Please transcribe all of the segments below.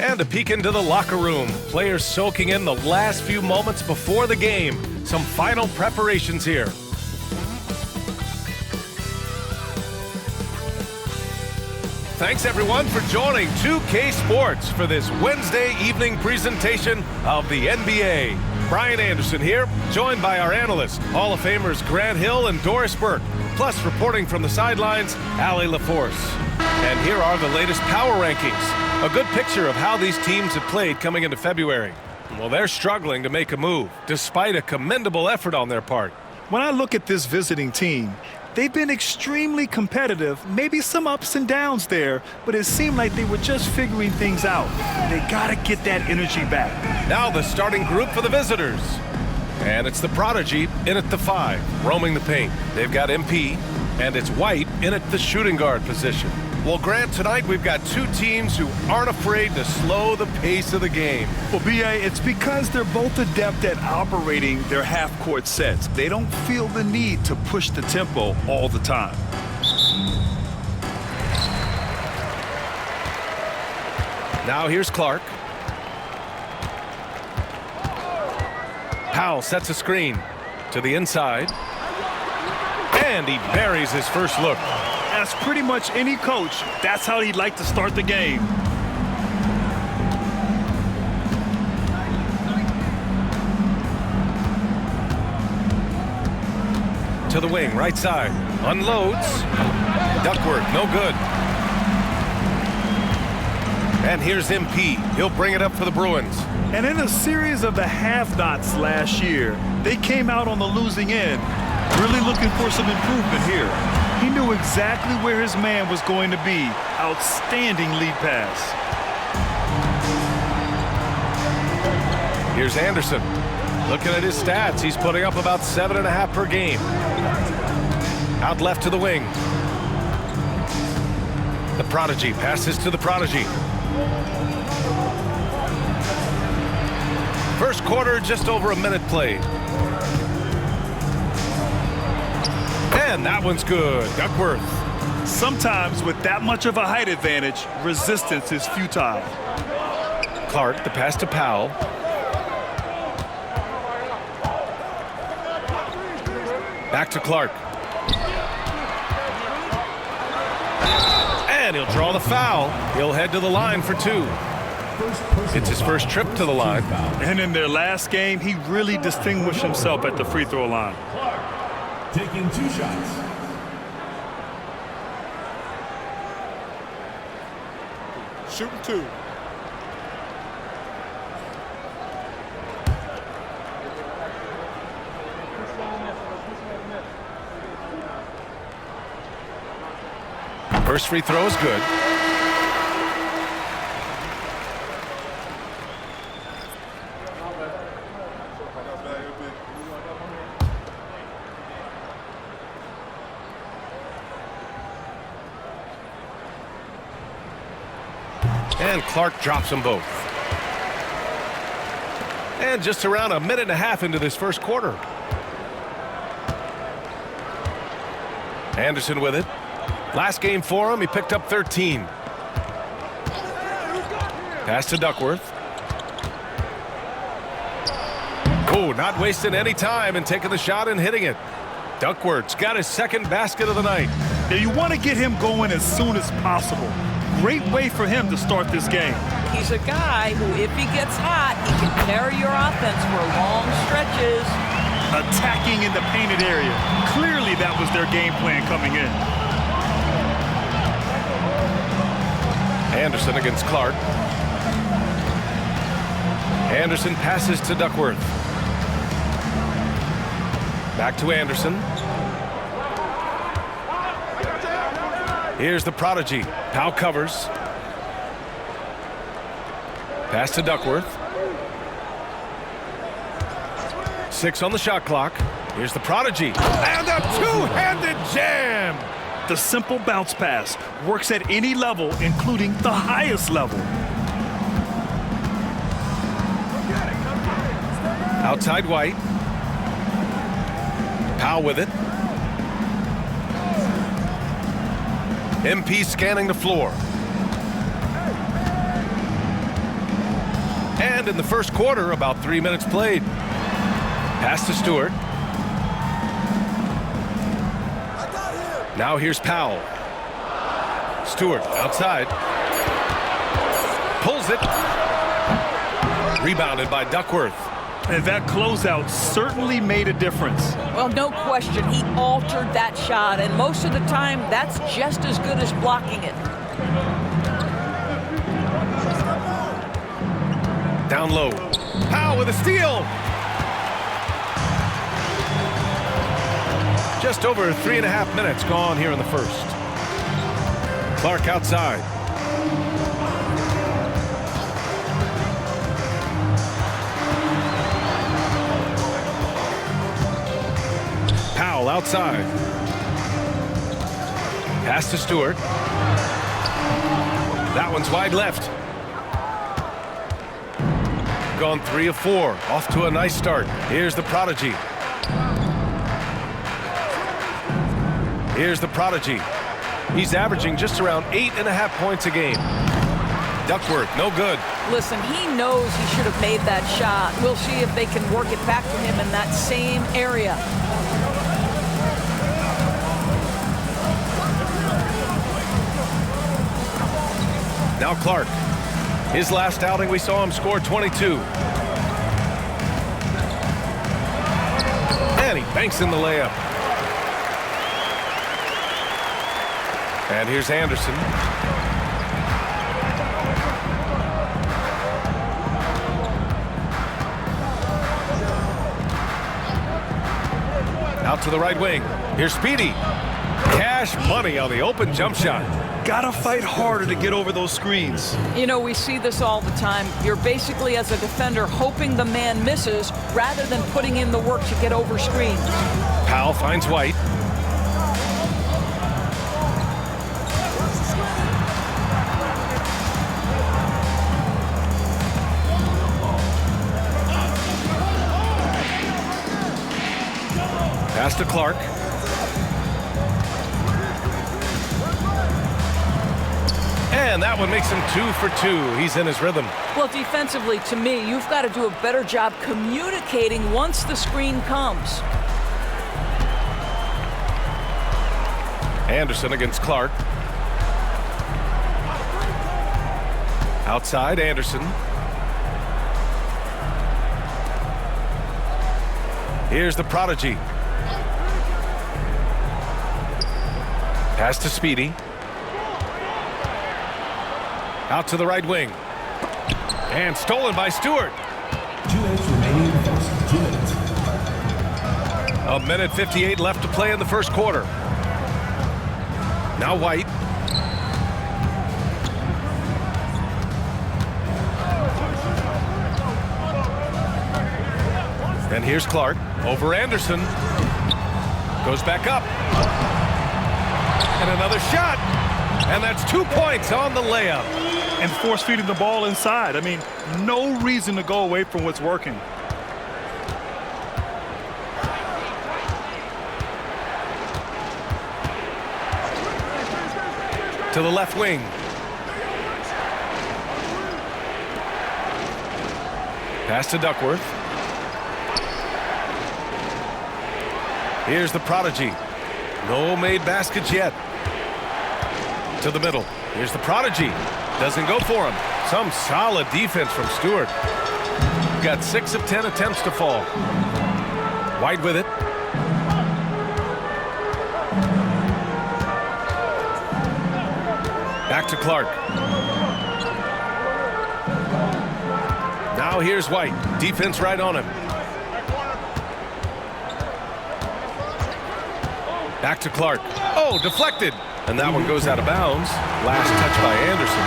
And a peek into the locker room. Players soaking in the last few moments before the game. Some final preparations here. Thanks everyone for joining 2K Sports for this Wednesday evening presentation of the NBA. Brian Anderson here, joined by our analysts, Hall of Famers Grant Hill and Doris Burke, plus reporting from the sidelines, Allie LaForce. And here are the latest power rankings. A good picture of how these teams have played coming into February. Well, they're struggling to make a move, despite a commendable effort on their part. When I look at this visiting team, they've been extremely competitive, maybe some ups and downs there, but it seemed like they were just figuring things out. They got to get that energy back. Now the starting group for the visitors. And it's the Prodigy in at the 5, roaming the paint. They've got MP, and it's White in at the shooting guard position. Well, Grant, tonight we've got two teams who aren't afraid to slow the pace of the game. Well, B.A., it's because they're both adept at operating their half-court sets. They don't feel the need to push the tempo all the time. Now here's Clark. Powell sets a screen to the inside. And he buries his first look. As pretty much any coach, that's how he'd like to start the game. To the wing, right side. Unloads. Duckworth, no good. And here's MP. He'll bring it up for the Bruins. And in a series of the have-nots last year, they came out on the losing end, really looking for some improvement here. He knew exactly where his man was going to be. Outstanding lead pass. Here's Anderson. Looking at his stats, he's putting up about 7.5 per game. Out left to the wing. The Prodigy passes to the Prodigy. First quarter, just over a minute played. And that one's good. Duckworth. Sometimes with that much of a height advantage, resistance is futile. Clark, the pass to Powell. Back to Clark. And he'll draw the foul. He'll head to the line for 2. It's his first trip to the line. And in their last game, he really distinguished himself at the free throw line. Taking 2 shots. Shooting 2. First free throw is good. And Clark drops them both. And just around a minute and a half into this first quarter. Anderson with it. Last game for him, he picked up 13. Pass to Duckworth. Oh, not wasting any time and taking the shot and hitting it. Duckworth's got his second basket of the night. Now you want to get him going as soon as possible. Great way for him to start this game. He's a guy who, if he gets hot, he can carry your offense for long stretches. Attacking in the painted area. Clearly that was their game plan coming in. Anderson against Clark. Anderson passes to Duckworth. Back to Anderson. Here's the Prodigy. Powell covers. Pass to Duckworth. 6 on the shot clock. Here's the Prodigy. And a two-handed jam! The simple bounce pass works at any level, including the highest level. Outside White. Powell with it. MP scanning the floor. end in the first quarter, about 3 minutes played. Pass to Stewart. Now here's Powell. Stewart outside. Pulls it. Rebounded by Duckworth. And that closeout certainly made a difference. Well, no question, he altered that shot, and most of the time, that's just as good as blocking it. Down low. Powell with a steal. Just over 3.5 minutes gone here in the first. Clark outside. Powell outside. Pass to Stewart. That one's wide left. Gone 3 of 4. Off to a nice start. Here's the prodigy. Here's the prodigy. He's averaging just around 8.5 points a game. Duckworth, no good. Listen, he knows he should have made that shot. We'll see if they can work it back to him in that same area. Now Clark. His last outing, we saw him score 22. And he banks in the layup. And here's Anderson. Out to the right wing. Here's Speedy. Cash money on the open jump shot. Gotta fight harder to get over those screens. You know, we see this all the time. You're basically, as a defender, hoping the man misses rather than putting in the work to get over screens. Powell finds White. Pass to Clark. And that one makes him 2 for 2. He's in his rhythm. Well, defensively, to me, you've got to do a better job communicating once the screen comes. Anderson against Clark. Outside, Anderson. Here's the prodigy. Pass to Speedy. Out to the right wing. And stolen by Stewart. 2 minutes remaining. 2 minutes. 1:58 left to play in the first quarter. Now White. And here's Clark over Anderson. Goes back up. And another shot. And that's 2 points on the layup. And force feeding the ball inside. I mean, no reason to go away from what's working. To the left wing. Pass to Duckworth. Here's the prodigy. No made baskets yet. To the middle. Here's the prodigy. Doesn't go for him. Some solid defense from Stewart. Got 6 of 10 attempts to fall. White with it. Back to Clark. Now here's White. Defense right on him. Back to Clark. Oh, deflected. And that one goes out of bounds. Last touch by Anderson.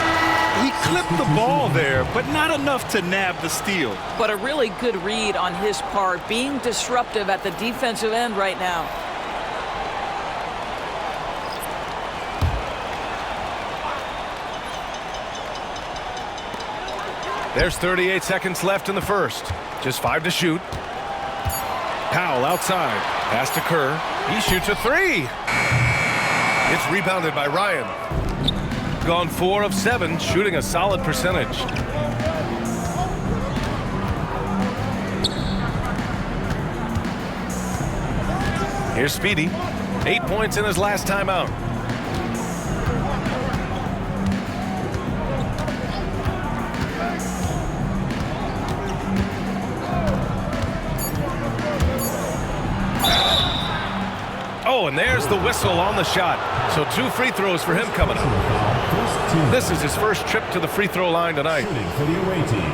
He clipped the ball there, but not enough to nab the steal. But a really good read on his part, being disruptive at the defensive end right now. There's 38 seconds left in the first. Just 5 to shoot. Powell outside. Pass to Kerr. He shoots a 3. It's rebounded by Ryan. Gone 4 of 7, shooting a solid percentage. Here's Speedy. 8 points in his last time out. Oh, and there's the whistle on the shot. So 2 free throws for him coming up. This is his first trip to the free throw line tonight. Shooting for the away team.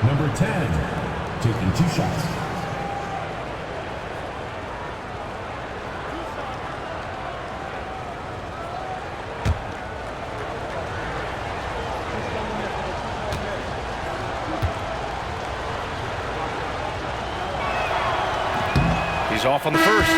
Number 10, taking 2 shots. He's off on the first.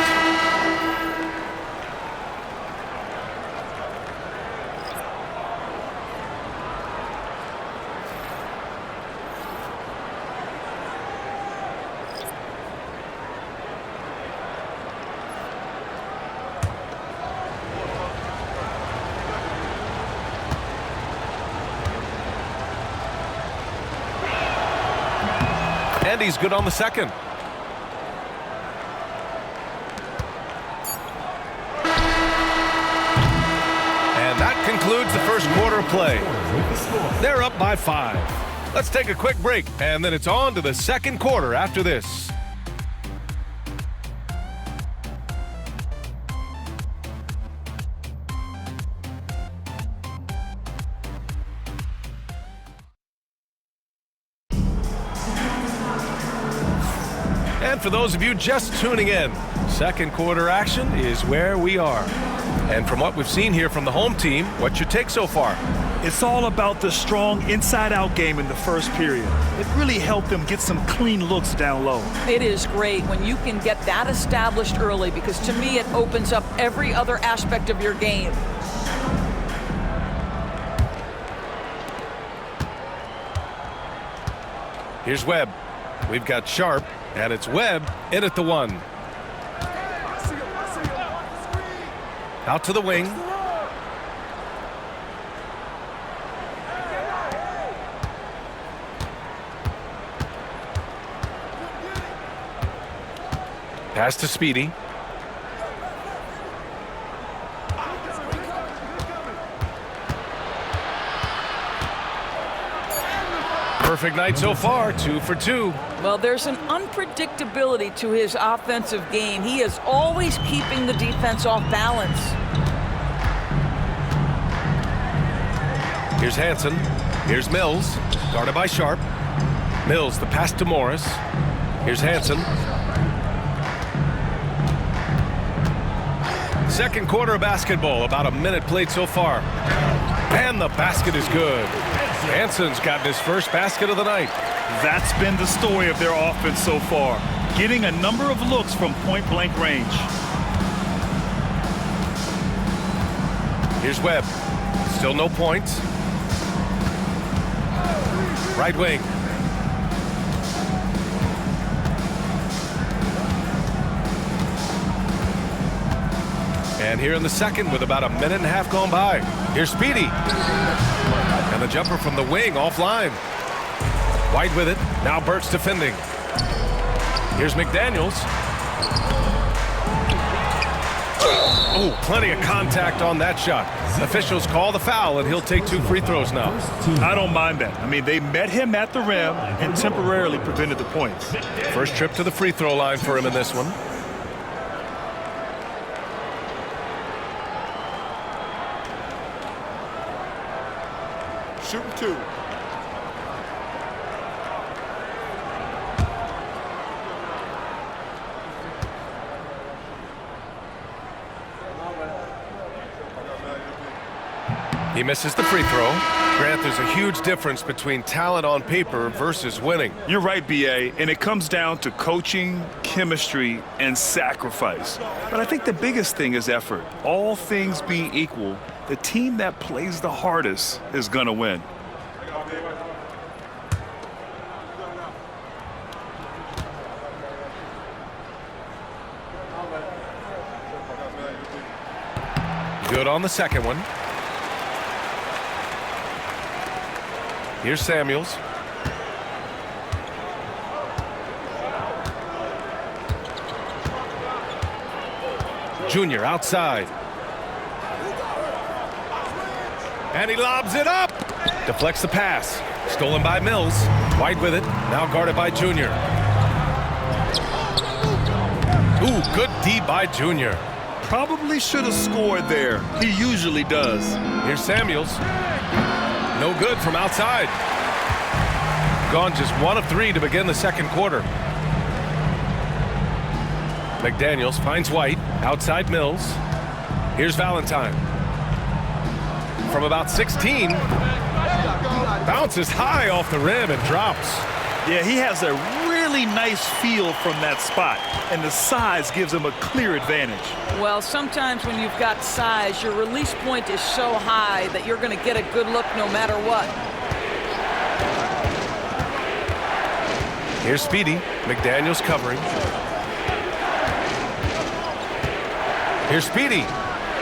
And he's good on the second. Concludes the first quarter of play. They're up by 5. Let's take a quick break, and then it's on to the second quarter after this. And for those of you just tuning in, second quarter action is where we are. And from what we've seen here from the home team, what's your take so far? It's all about the strong inside-out game in the first period. It really helped them get some clean looks down low. It is great when you can get that established early, because to me it opens up every other aspect of your game. Here's Webb. We've got Sharp, and it's Webb in at the 1. Out to the wing. Pass to Speedy. Perfect night so far, 2 for 2. Well, there's an unpredictability to his offensive game. He is always keeping the defense off balance. Here's Hansen. Here's Mills. Guarded by Sharp. Mills, the pass to Morris. Here's Hansen. Second quarter of basketball. About a minute played so far. And the basket is good. Hansen's gotten his first basket of the night. That's been the story of their offense so far, getting a number of looks from point-blank range. Here's Webb. Still no points. Right wing. And here in the second with about a minute and a half gone by. Here's Speedy. And the jumper from the wing offline. White with it. Now Burt's defending. Here's McDaniels. Oh, plenty of contact on that shot. Officials call the foul, and he'll take 2 free throws now. I don't mind that. I mean, they met him at the rim and temporarily prevented the points. First trip to the free throw line for him in this one. Shooting 2. He misses the free throw. Grant, there's a huge difference between talent on paper versus winning. You're right, B.A., and it comes down to coaching, chemistry, and sacrifice. But I think the biggest thing is effort. All things being equal, the team that plays the hardest is going to win. Good on the second one. Here's Samuels. Junior outside. And he lobs it up. Deflects the pass. Stolen by Mills. White with it. Now guarded by Junior. Ooh, good D by Junior. Probably should have scored there. He usually does. Here's Samuels. No good from outside. Gone just 1 of 3 to begin the second quarter. McDaniels finds White. Outside Mills. Here's Valentine. From about 16. Bounces high off the rim and drops. Yeah, he has a really nice feel from that spot, and the size gives him a clear advantage. Well, sometimes when you've got size, your release point is so high that you're going to get a good look no matter what. Here's Speedy. McDaniels covering. Here's Speedy.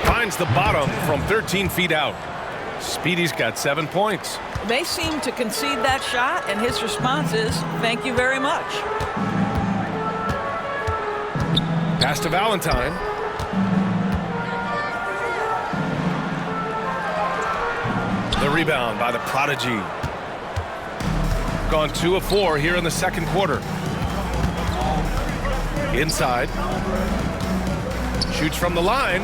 Finds the bottom from 13 feet out. Speedy's got 7 points. They seem to concede that shot, and his response is, thank you very much. Pass to Valentine. The rebound by the Prodigy. Gone 2 of 4 here in the second quarter. Inside. Shoots from the line.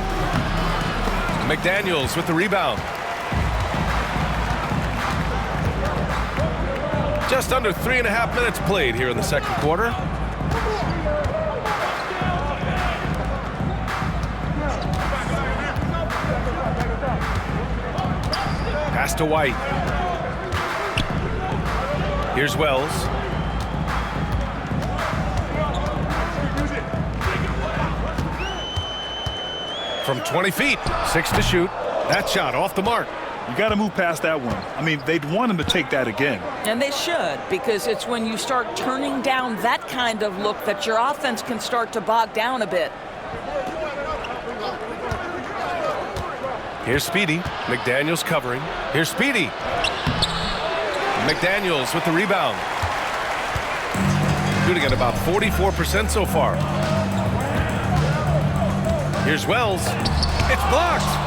McDaniels with the rebound. Just under 3.5 minutes played here in the second quarter. Pass to White. Here's Wells. From 20 feet, 6 to shoot. That shot off the mark. You got to move past that one. I mean, they'd want him to take that again. And they should, because it's when you start turning down that kind of look that your offense can start to bog down a bit. Here's Speedy. McDaniels covering. Here's Speedy. McDaniels with the rebound. Shooting at about 44% so far. Here's Wells. It's blocked.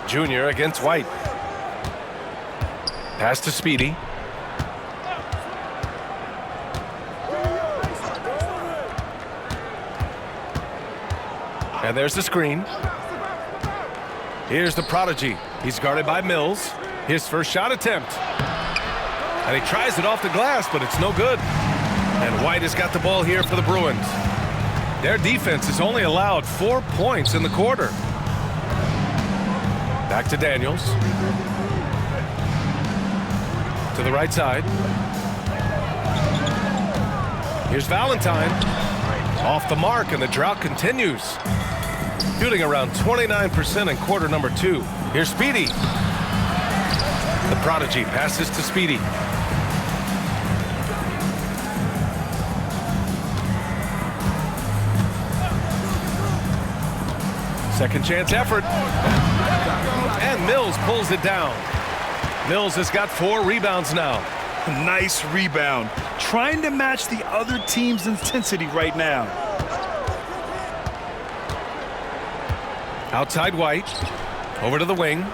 Junior against White. Pass to Speedy. And there's the screen. Here's the Prodigy. He's guarded by Mills. His first shot attempt. And he tries it off the glass, but it's no good. And White has got the ball here for the Bruins. Their defense has only allowed 4 points in the quarter. Back to Daniels. To the right side. Here's Valentine. Off the mark, and the drought continues. Shooting around 29% in quarter number 2. Here's Speedy. The Prodigy passes to Speedy. Second chance effort. And Mills pulls it down. Mills has got 4 rebounds now. Nice rebound. Trying to match the other team's intensity right now. Outside White. Over to the wing.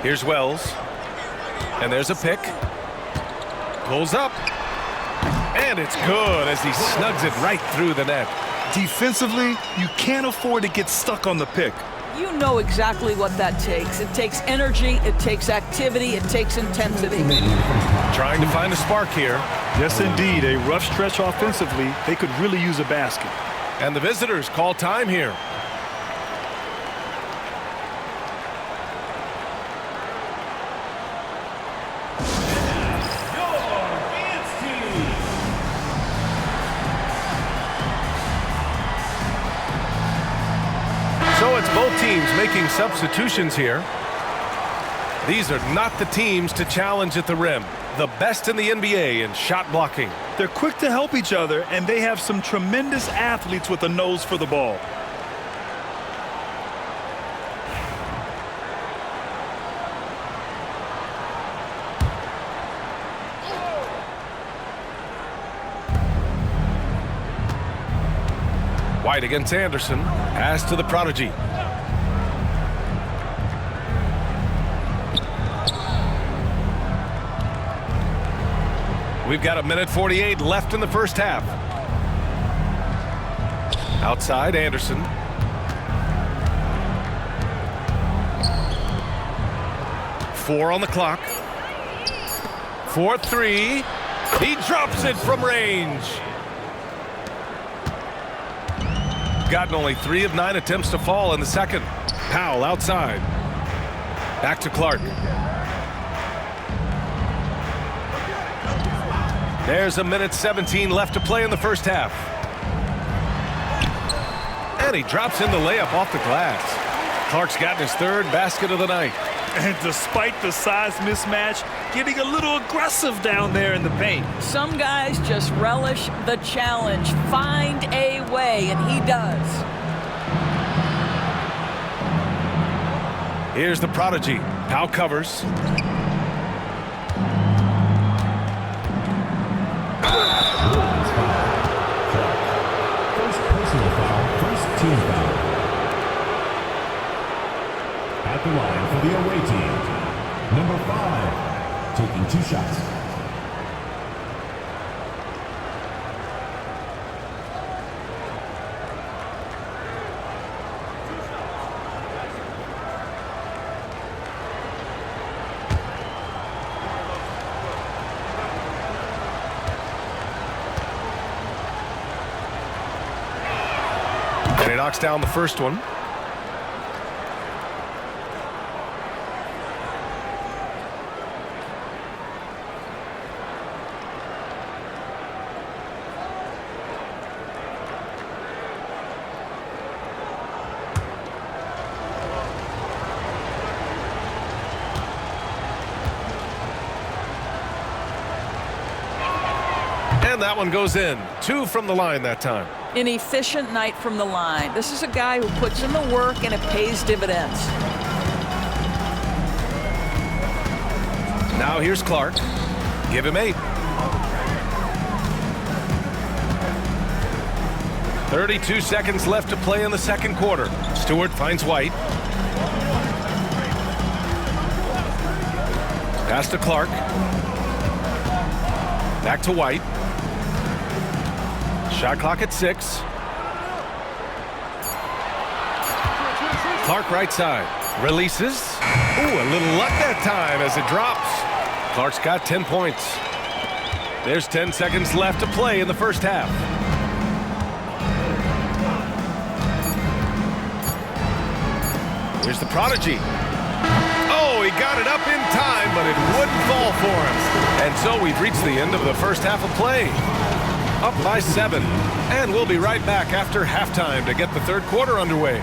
Here's Wells. And there's a pick. Pulls up. And it's good as he snugs it right through the net. Defensively, you can't afford to get stuck on the pick. You know exactly what that takes. It takes energy, it takes activity, it takes intensity. Trying to find a spark here. Yes, indeed. A rough stretch offensively. They could really use a basket. And the visitors call time here. So it's both teams making substitutions here. These are not the teams to challenge at the rim. The best in the NBA in shot blocking. They're quick to help each other, and they have some tremendous athletes with a nose for the ball. White against Anderson. Pass to the prodigy. We've got 1:48 left in the first half. Outside, Anderson. Four on the clock. 4-3. He drops it from range. Gotten only 3 of 9 attempts to fall in the second. Powell outside. Back to Clark. There's 1:17 left to play in the first half. And he drops in the layup off the glass. Clark's gotten his 3rd basket of the night. And despite the size mismatch, getting a little aggressive down there in the paint. Some guys just relish the challenge. Find a way, and he does. Here's the prodigy. Powell covers. First personal foul, first team foul. At the line for the away team, number 5, taking 2 shots. And he knocks down the first one. And that one goes in. 2 from the line that time. An efficient night from the line. This is a guy who puts in the work, and it pays dividends. Now here's Clark. Give him 8. 32 seconds left to play in the second quarter. Stewart finds White. Pass to Clark. Back to White. Shot clock at 6. Clark right side. Releases. Ooh, a little luck that time as it drops. Clark's got 10 points. There's 10 seconds left to play in the first half. Here's the prodigy. Oh, he got it up in time, but it wouldn't fall for him. And so we've reached the end of the first half of play. Up by 7. And we'll be right back after halftime to get the third quarter underway.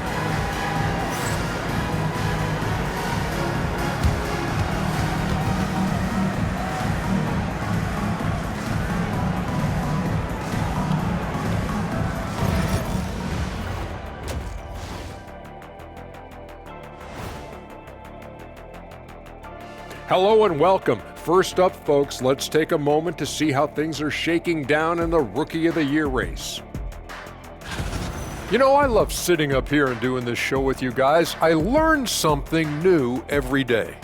Hello and welcome. First up, folks, let's take a moment to see how things are shaking down in the Rookie of the Year race. You know, I love sitting up here and doing this show with you guys. I learn something new every day.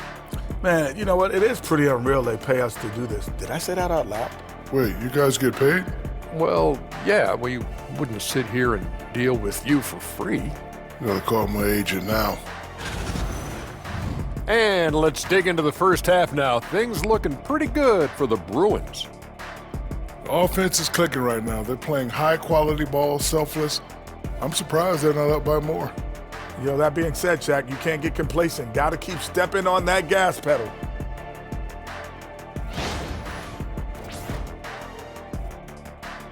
Man, you know what? It is pretty unreal they pay us to do this. Did I say that out loud? Wait, you guys get paid? Well, yeah, we wouldn't sit here and deal with you for free. I gotta call my agent now. And let's dig into the first half now. Things looking pretty good for the Bruins. Offense is clicking right now. They're playing high-quality ball, selfless. I'm surprised they're not up by more. You know, that being said, Shaq, you can't get complacent. Got to keep stepping on that gas pedal.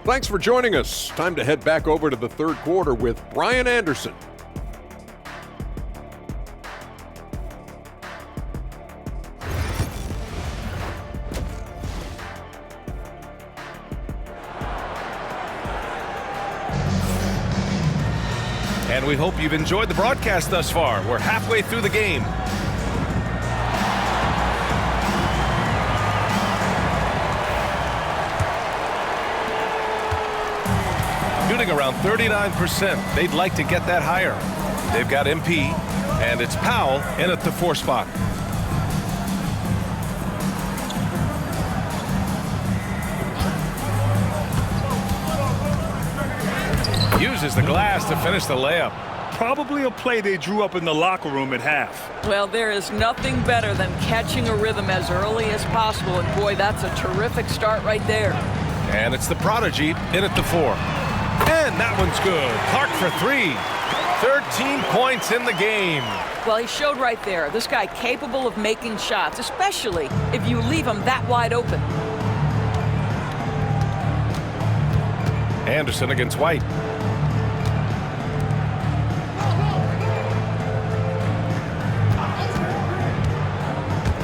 Thanks for joining us. Time to head back over to the third quarter with Brian Anderson. And we hope you've enjoyed the broadcast thus far. We're halfway through the game. Do shooting around 39%. They'd like to get that higher. They've got MP, and it's Powell in at the 4 spot. Uses the glass to finish the layup. Probably a play they drew up in the locker room at half. Well, there is nothing better than catching a rhythm as early as possible, and boy, that's a terrific start right there. And it's the Prodigy in at the 4. And that one's good. Clark for 3. 13 points in the game. Well, he showed right there, this guy capable of making shots, especially if you leave him that wide open. Anderson against White.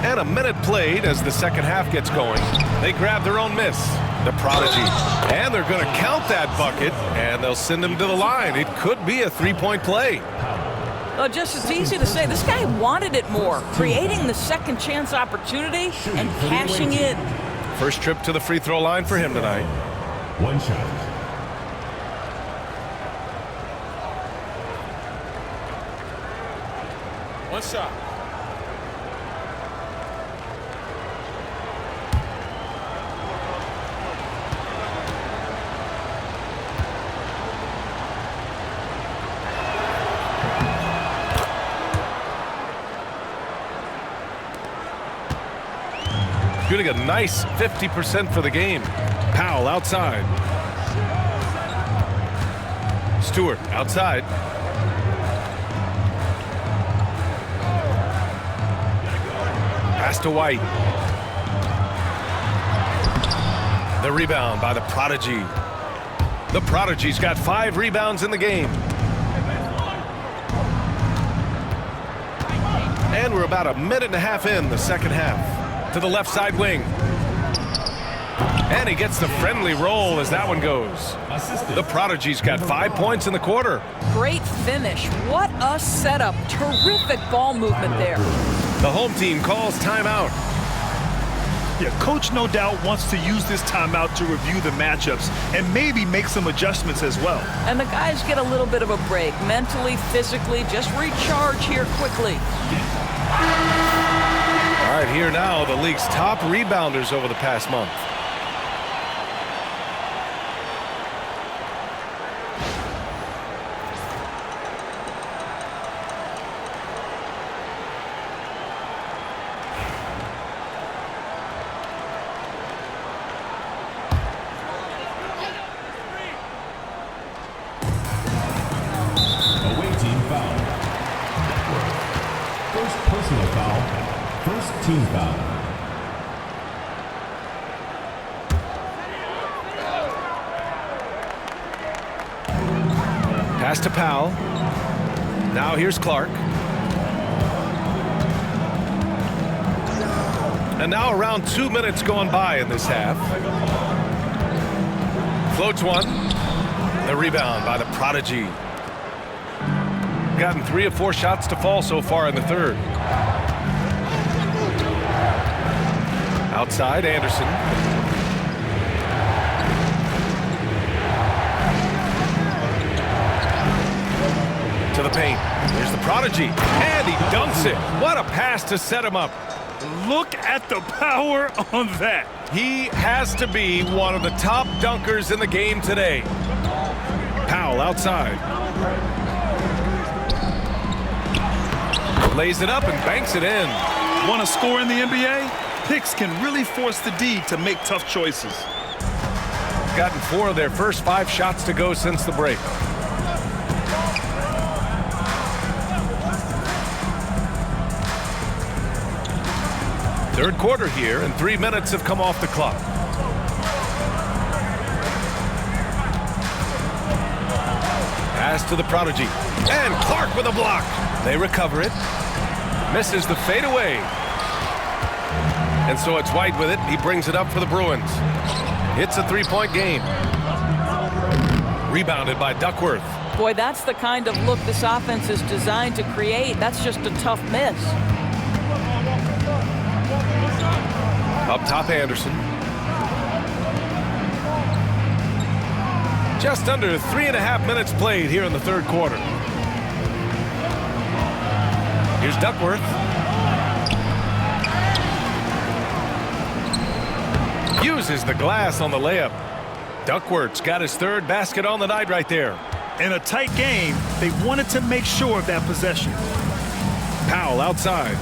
And a minute played as the second half gets going. They grab their own miss. The Prodigy. And they're going to count that bucket, and they'll send him to the line. It could be a 3-point play. Well, just as easy to say, this guy wanted it more, creating the second chance opportunity and cashing in. First trip to the free throw line for him tonight. 1 shot. One shot. Shooting a nice 50% for the game. Powell outside. Stewart outside. Pass to White. The rebound by the Prodigy. The Prodigy's got 5 rebounds in the game. And we're about a minute and a half in the second half. To the left side wing. And he gets the friendly roll as that one goes. The Prodigy's got 5 points in the quarter. Great finish. What a setup. Terrific ball movement there. The home team calls timeout. Yeah, coach no doubt wants to use this timeout to review the matchups and maybe make some adjustments as well. And the guys get a little bit of a break, mentally, physically, just recharge here quickly. All right, here now, the league's top rebounders over the past month. Away team foul. First personal foul. First team foul. Pass to Powell. Now here's Clark. And now around 2 minutes going by in this half. Floats one. The rebound by the Prodigy. Gotten 3 of 4 shots to fall so far in the third. Outside, Anderson. To the paint. Here's the Prodigy. And he dunks it. What a pass to set him up. Look at the power on that. He has to be one of the top dunkers in the game today. Powell outside. Lays it up and banks it in. Want to score in the NBA? Picks can really force the D to make tough choices. Gotten 4 of their first 5 shots to go since the break. Third quarter here, and 3 minutes have come off the clock. Pass to the Prodigy. And Clark with a block. They recover it. Misses the fadeaway. And so it's White with it. He brings it up for the Bruins. It's a 3-point game. Rebounded by Duckworth. Boy, that's the kind of look this offense is designed to create. That's just a tough miss. Up top, Anderson. Just under 3.5 minutes played here in the third quarter. Here's Duckworth. Uses the glass on the layup. Duckworth's got his third basket on the night right there. In a tight game, they wanted to make sure of that possession. Powell outside.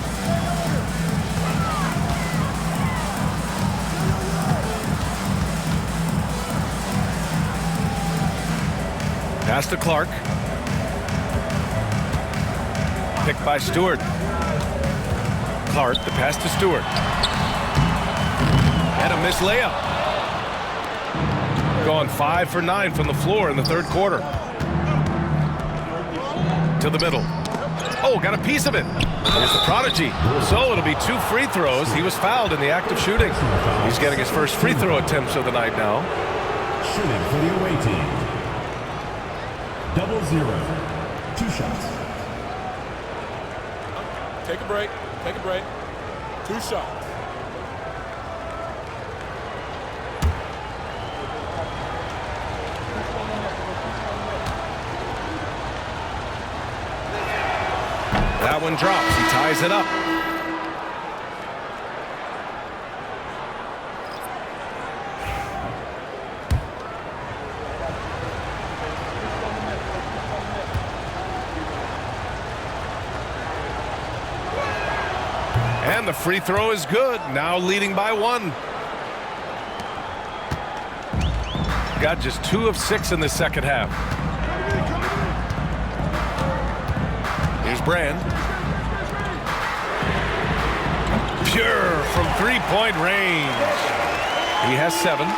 Pass to Clark. Picked by Stewart. Clark, the pass to Stewart. And a missed layup. Gone 5 for 9 from the floor in the third quarter. To the middle. Oh, got a piece of it. Here's the prodigy. So it'll be 2 free throws. He was fouled in the act of shooting. He's getting his first free throw attempts of the night now. Shooting for the away team. 0-0. 2 shots. Take a break. Take a break. 2 shots. That one drops. He ties it up. And the free throw is good. Now leading by 1. Got just 2 of 6 in the second half. Here's Brand. Pure from 3-point range. He has 7.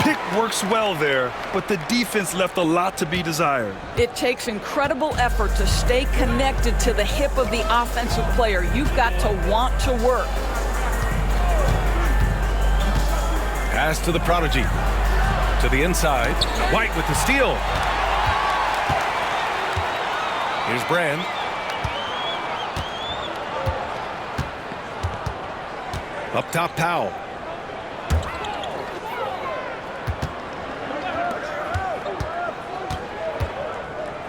Pick works well there, but the defense left a lot to be desired. It takes incredible effort to stay connected to the hip of the offensive player. You've got to want to work. Pass to the prodigy. To the inside. White with the steal. Here's Brand. Up top, Powell.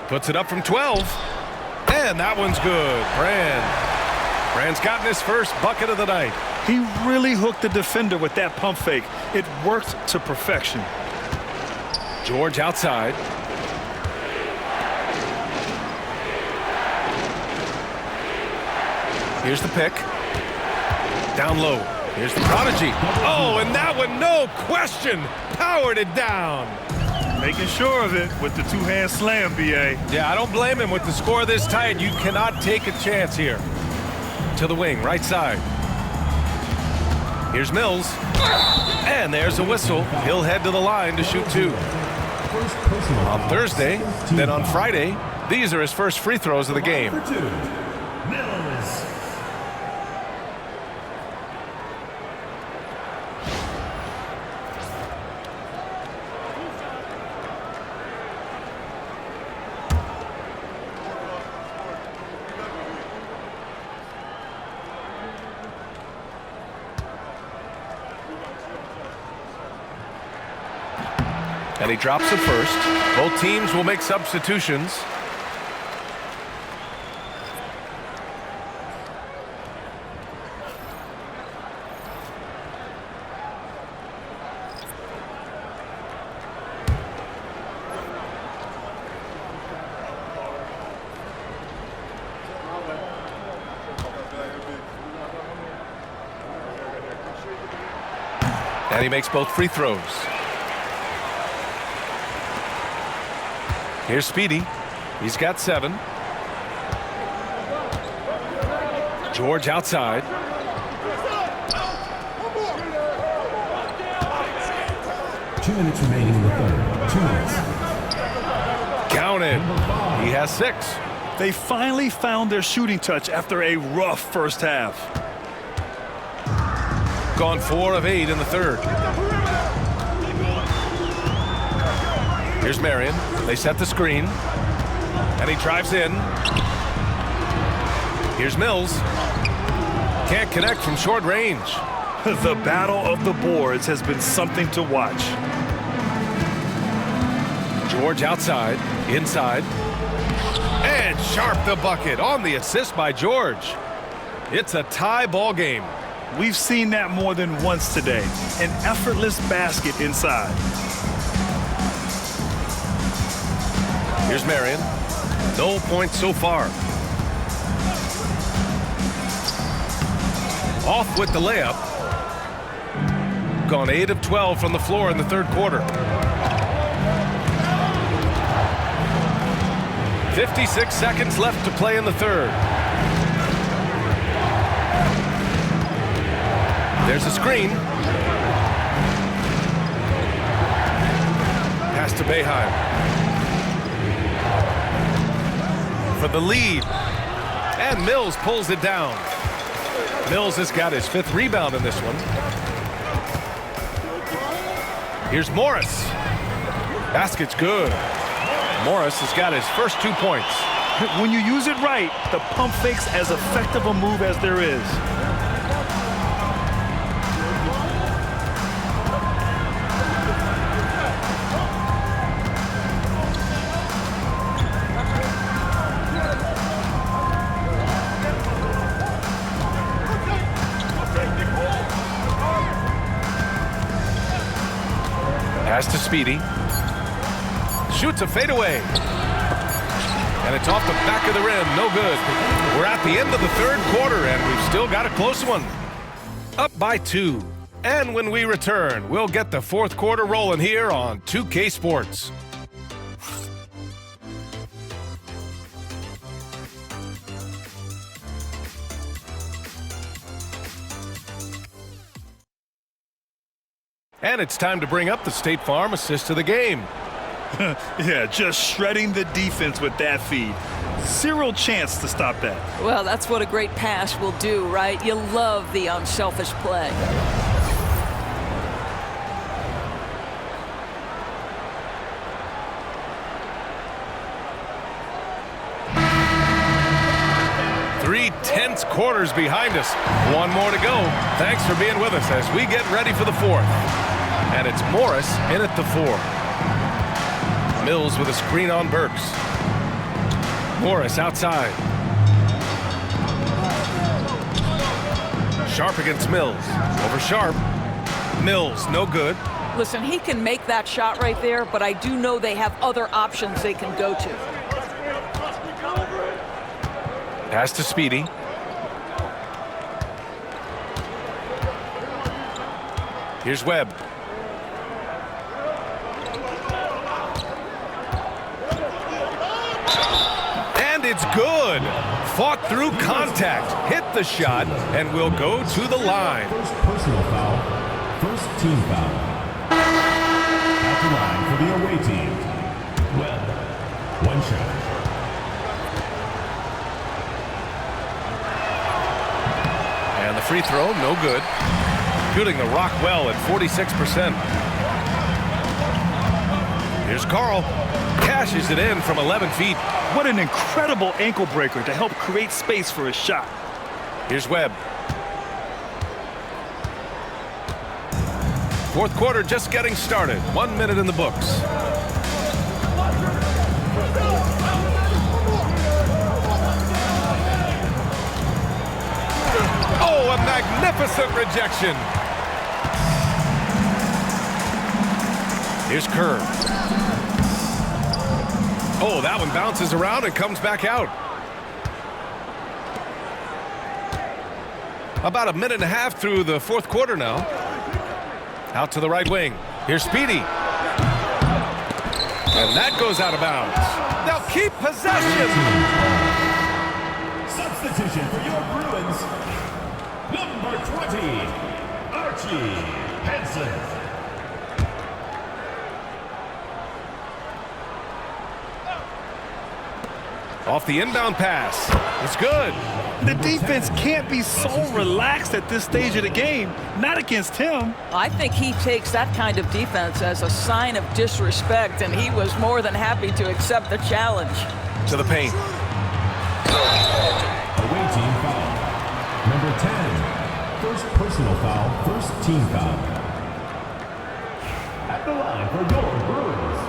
Puts it up from 12. And that one's good. Brand's gotten his first bucket of the night. He really hooked the defender with that pump fake. It worked to perfection. George outside. Here's the pick. Down low. Here's the prodigy. Oh, and that one, no question, powered it down. Making sure of it with the 2-hand slam, B.A. Yeah, I don't blame him with the score this tight. You cannot take a chance here. To the wing, right side. Here's Mills. And there's a whistle. He'll head to the line to shoot 2. On Thursday, then on Friday, these are his first free throws of the game. And he drops it first. Both teams will make substitutions. And he makes both free throws. Here's Speedy. He's got 7. George outside. Two minutes remaining in the third. 2 minutes. Counted. He has 6. They finally found their shooting touch after a rough first half. Gone 4 of 8 in the third. Here's Marion. They set the screen. And he drives in. Here's Mills. Can't connect from short range. The battle of the boards has been something to watch. George outside, inside. And Sharp the bucket on the assist by George. It's a tie ball game. We've seen that more than once today. An effortless basket inside. Here's Marion. No points so far. Off with the layup. Gone 8 of 12 from the floor in the third quarter. 56 seconds left to play in the third. There's a screen. Pass to Boeheim. For the lead. And Mills pulls it down. Mills has got his 5th rebound in this one. Here's Morris. Basket's good. Morris has got his first 2 points. When you use it right, the pump fake's as effective a move as there is. Pass to Speedy. Shoots a fadeaway. And it's off the back of the rim. No good. We're at the end of the third quarter, and we've still got a close one. Up by 2. And when we return, we'll get the fourth quarter rolling here on 2K Sports. And it's time to bring up the State Farm assist of the game. Yeah, just shredding the defense with that feed. Zero chance to stop that. Well, that's what a great pass will do, right? You love the unselfish play. Three tense quarters behind us. One more to go. Thanks for being with us as we get ready for the fourth. And it's Morris in at the 4. Mills with a screen on Burks. Morris outside. Sharp against Mills. Over Sharp. Mills, no good. Listen, he can make that shot right there, but I do know they have other options they can go to. Pass to Speedy. Here's Webb. It's good. Fought through contact. Hit the shot and will go to the line. First personal foul. First team foul. At the line for the away team. Well, 1 shot. And the free throw, no good. Shooting the rock well at 46%. Here's Carl. Cashes it in from 11 feet. What an incredible ankle breaker to help create space for a shot. Here's Webb. Fourth quarter just getting started. 1 minute in the books. Oh, a magnificent rejection. Here's Kerr. Oh, that one bounces around and comes back out. About a minute and a half through the fourth quarter now. Out to the right wing. Here's Speedy. And that goes out of bounds. They'll keep possession. Substitution for your Bruins. Number 20, Archie Hansen. Off the inbound pass. It's good. The defense can't be so relaxed at this stage of the game. Not against him. I think he takes that kind of defense as a sign of disrespect, and he was more than happy to accept the challenge. To the paint. Away team foul. Number 10. First personal foul. First team foul. At the line for your Bruins,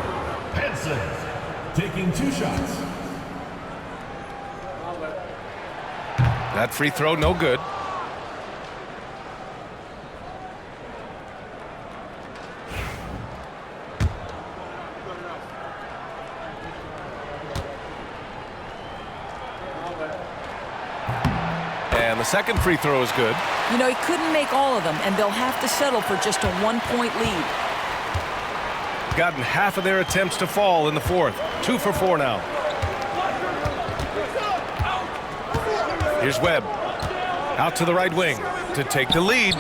Hansen. taking 2 shots. That free throw, no good. And the second free throw is good. You know, he couldn't make all of them, and they'll have to settle for just a 1-point lead. Gotten half of their attempts to fall in the fourth. 2 for 4 now. Here's Webb. Out to the right wing to take the lead.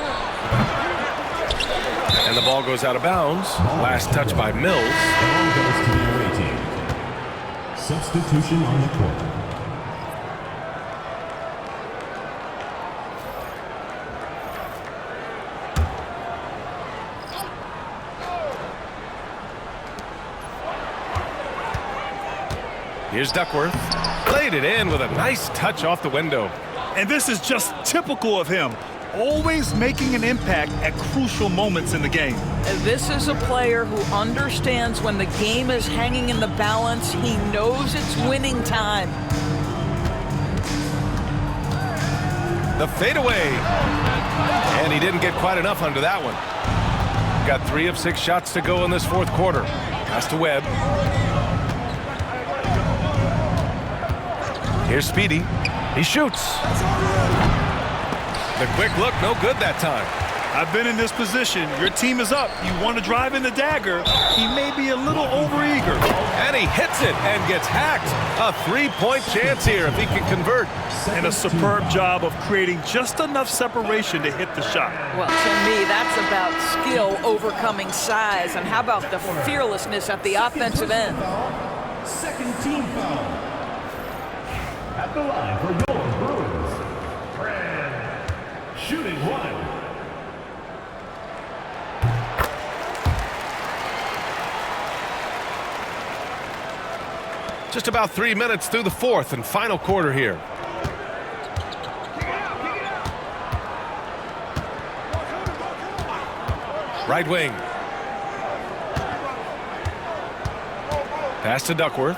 And the ball goes out of bounds. Last touch by Mills. Ball goes to the away team. Substitution on the court. Here's Duckworth. Played it in with a nice touch off the window. And this is just typical of him. Always making an impact at crucial moments in the game. This is a player who understands when the game is hanging in the balance. He knows it's winning time. The fadeaway. And he didn't get quite enough under that one. Got 3 of 6 shots to go in this fourth quarter. Pass to Webb. Here's Speedy. He shoots. The quick look, no good that time. I've been in this position. Your team is up. You want to drive in the dagger. He may be a little overeager. And he hits it and gets hacked. A 3-point chance here if he can convert. And a superb job of creating just enough separation to hit the shot. Well, to me, that's about skill overcoming size. And how about the fearlessness at the offensive end? Second team foul. At the line for your Bruins, Brand. Shooting 1. Just about 3 minutes through the fourth and final quarter here. Right wing. Pass to Duckworth.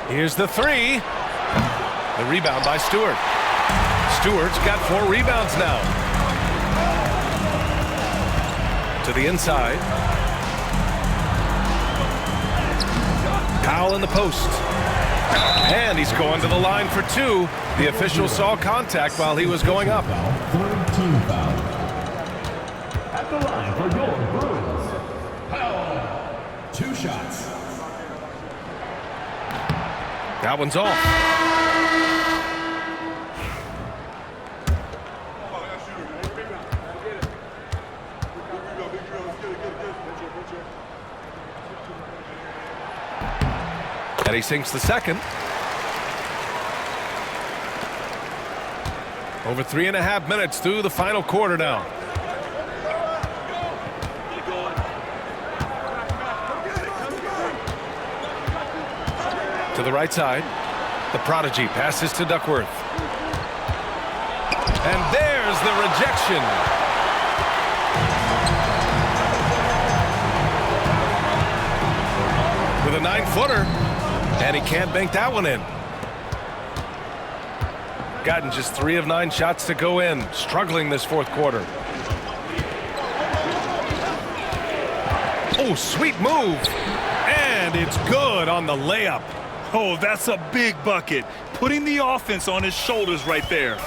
Here's the 3. The rebound by Stewart. Stewart's got 4 rebounds now. To the inside. Powell in the post. And he's going to the line for 2. The official saw contact while he was going up. Third team foul. At the line for your Bruins, Powell. 2 shots. That one's off. And he sinks the second. Over 3.5 minutes through the final quarter now. To the right side. The prodigy passes to Duckworth. And there's the rejection. With a 9-footer. And he can't bank that one in. Gotten just 3 of 9 shots to go in. Struggling this fourth quarter. Oh, sweet move. And it's good on the layup. Oh, that's a big bucket. Putting the offense on his shoulders right there.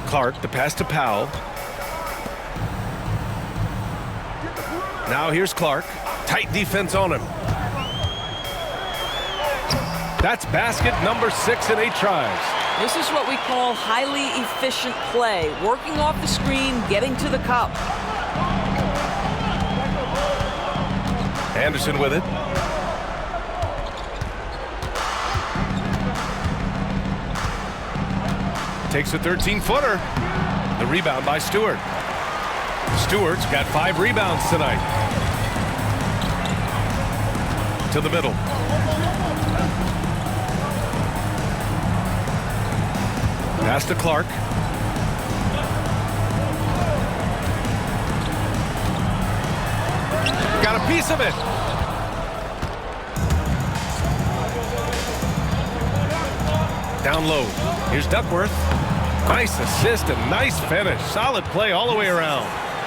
Clark, the pass to Powell. Now here's Clark. Tight defense on him. That's basket number 6 in 8 tries. This is what we call highly efficient play. Working off the screen, getting to the cup. Anderson with it. Takes a 13-footer. The rebound by Stewart. Stewart's got 5 rebounds tonight. To the middle. Pass to Clark. got a piece of it. Down low. Here's Duckworth. Nice assist and nice finish. Solid play all the way around.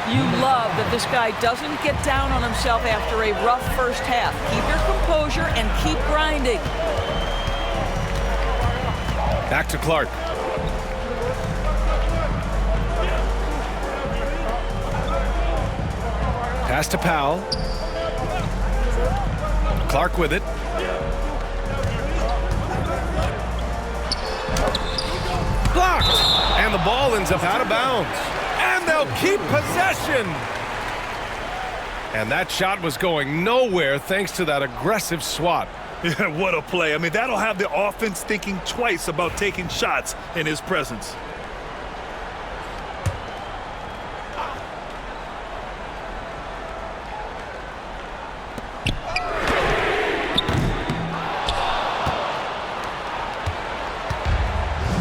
You love that this guy doesn't get down on himself after a rough first half. Keep your composure and keep grinding. Back to Clark. Pass to Powell. Clark with it. Blocked! And the ball ends up out of bounds. And they'll keep possession. And that shot was going nowhere thanks to that aggressive swat. Yeah, what a play. I mean, that'll have the offense thinking twice about taking shots in his presence.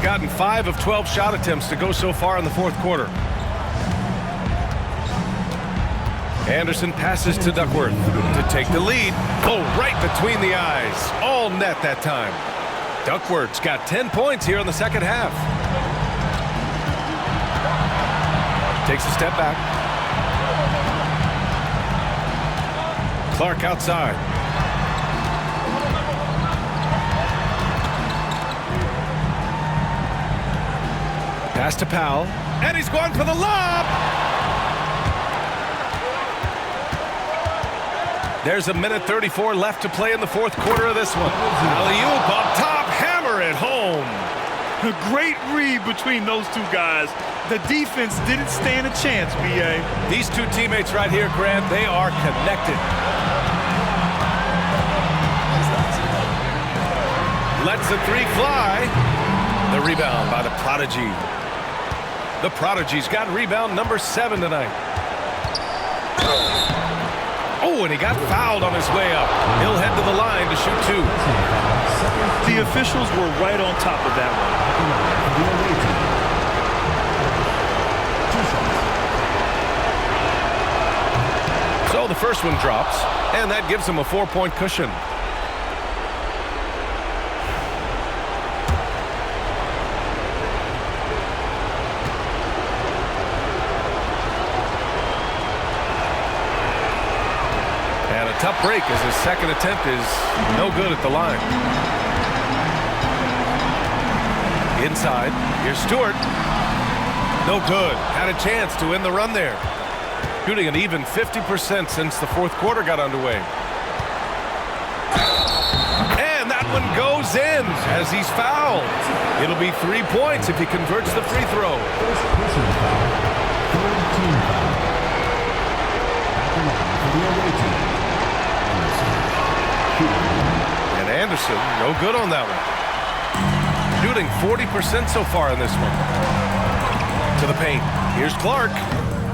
Gotten 5 of 12 shot attempts to go so far in the fourth quarter. Anderson passes to Duckworth to take the lead. Oh, right between the eyes. All net that time. Duckworth's got 10 points here in the second half. Takes a step back. Clark outside. Pass to Powell. And he's going for the lob. There's 1:34 left to play in the fourth quarter of this one. Alley-oop up top, hammer it home. A great read between those two guys. The defense didn't stand a chance, B.A. These two teammates right here, Grant, they are connected. Lets the three fly. The rebound by the Prodigy. The Prodigy's got rebound number 7 tonight. Oh, and he got fouled on his way up. He'll head to the line to shoot 2. The officials were right on top of that one. So the first one drops, and that gives him a 4-point cushion. Tough break as his second attempt is no good at the line. Inside, here's Stewart. No good. Had a chance to end the run there. Shooting an even 50% since the fourth quarter got underway. And that one goes in as he's fouled. It'll be 3 points if he converts the free throw. And Anderson, no good on that one. Shooting 40% so far in this one. To the paint. Here's Clark.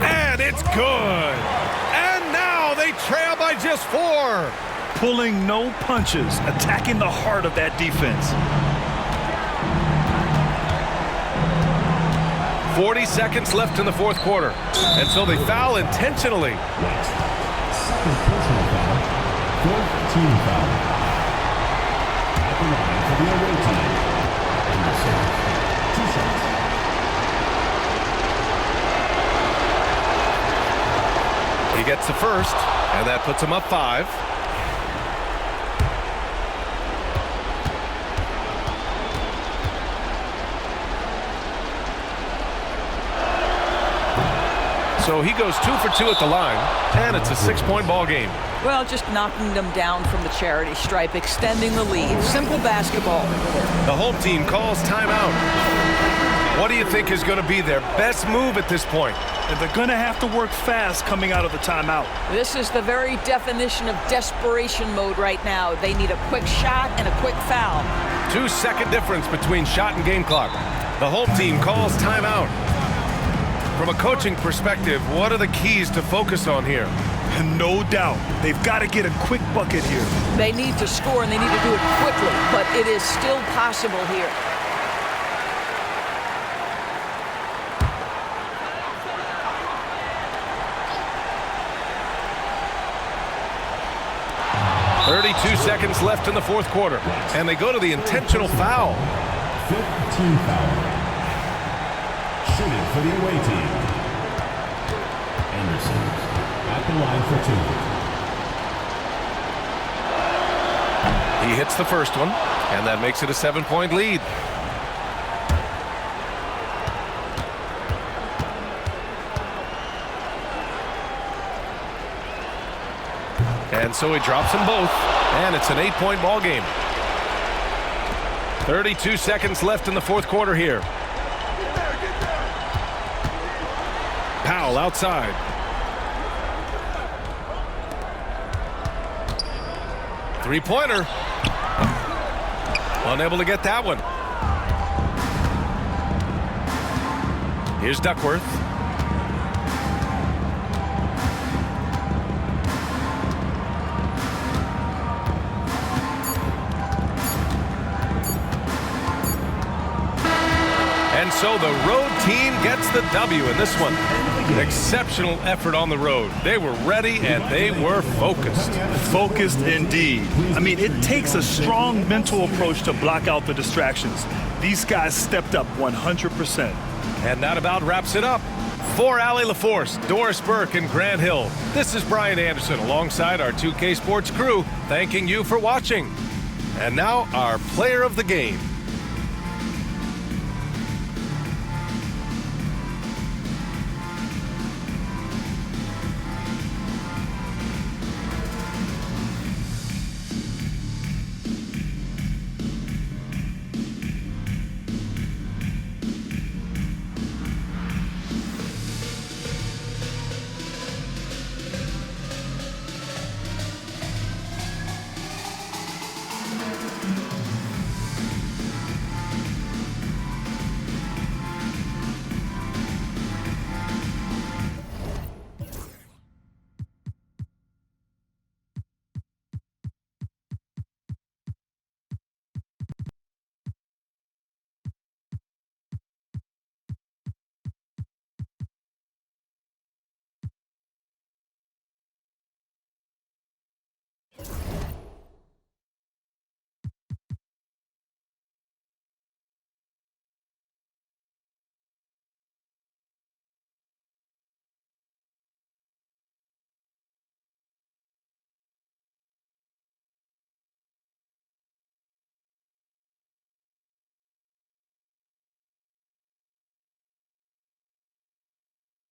And it's good. And now they trail by just 4. Pulling no punches, attacking the heart of that defense. 40 seconds left in the fourth quarter. And so they foul intentionally. Second personal foul. Fourth team foul. At the line for the away team. Anderson, 2 shots. He gets the first, and that puts him up 5. So he goes 2 for 2 at the line, and it's a 6-point ball game. Well, just knocking them down from the charity stripe, extending the lead. Simple basketball. The home team calls timeout. What do you think is going to be their best move at this point? And they're going to have to work fast coming out of the timeout. This is the very definition of desperation mode right now. They need a quick shot and a quick foul. 2-second difference between shot and game clock. The home team calls timeout. From a coaching perspective, what are the keys to focus on here? And no doubt, they've got to get a quick bucket here. They need to score, and they need to do it quickly, but it is still possible here. 32 seconds left in the fourth quarter, and they go to the intentional foul. 5th team foul. Shooting for the away team. Anderson at the line for 2. He hits the first one, and that makes it a 7-point lead. And so he drops them both, and it's an 8-point ball game. 32 seconds left in the fourth quarter here. Powell outside. Three-pointer. Unable to get that one. Here's Duckworth. And so the road team gets the W in this one. Exceptional effort on the road. They were ready and they were focused. Focused indeed. I mean, it takes a strong mental approach to block out the distractions. These guys stepped up 100%. And that about wraps it up. For Allie LaForce, Doris Burke, and Grant Hill, this is Brian Anderson alongside our 2K Sports crew, thanking you for watching. And now our player of the game.